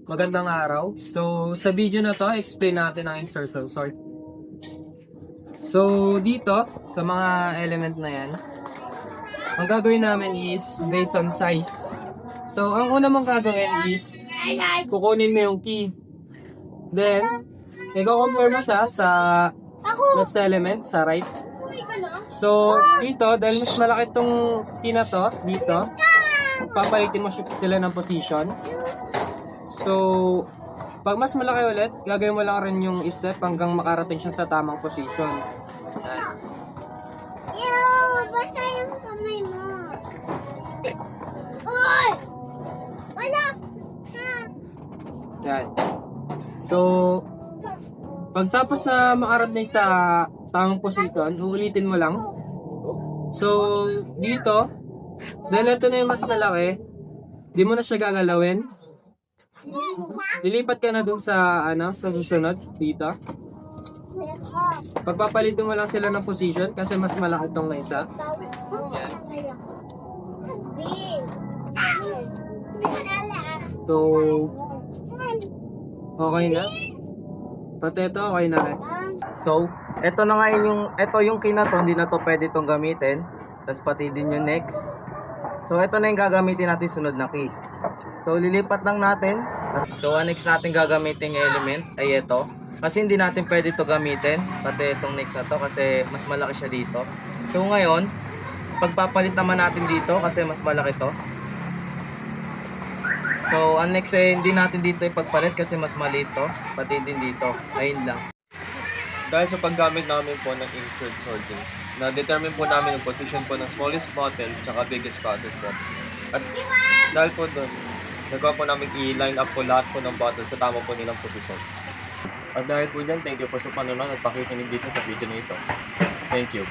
Magandang araw. So, sa video na to, explain natin ang insertion sort. So, dito, sa mga element na yan, ang gagawin namin is based on size. So, ang una mong gagawin is kukunin mo yung key. Then, i-compare mo siya sa next element, sa right. So, dito, dahil mas malaki itong key na to, dito, papalitin mo sila ng position. So, pag mas malaki ulit, gagawin mo lang rin yung step hanggang makarating siya sa tamang position. Yan. Basta yung kamay mo. Uy! Wala! Yan. So, pagtapos na makarating sa tamang position, uulitin mo lang. So, dito, dahil ito na yung mas malaki, di mo na siya gagalawin. Lilipat ka na dun sa sa susunod dito. Pagpapalitin mo lang sila ng position kasi mas malaki tong na isa. Yan. So, okay na. Pati ito okay na rin. So, ito na nga yung key na to, hindi na to pwede itong gamitin. Tapos pati din yung next. So, ito na yung gagamitin natin sunod na key. So, lilipat lang natin. So, ang next natin gagamitin yung element ay ito. Kasi hindi natin pwede ito gamitin. Pati itong next na to kasi mas malaki siya dito. So, ngayon, pagpapalit naman natin dito kasi mas malaki to. So, ang next ay hindi natin dito ipagpalit kasi mas maliit to. Pati din dito. Ayun lang. Dahil sa paggamit namin po ng insert sorting, na-determine po namin yung position po ng smallest bottle tsaka biggest bottle po. At dahil po doon, nagawa po namin i-line up po lahat po ng bottle sa tama po nilang posisyon. At dahil po dyan, thank you po sa panonood at pakikinig dito sa video na ito. Thank you.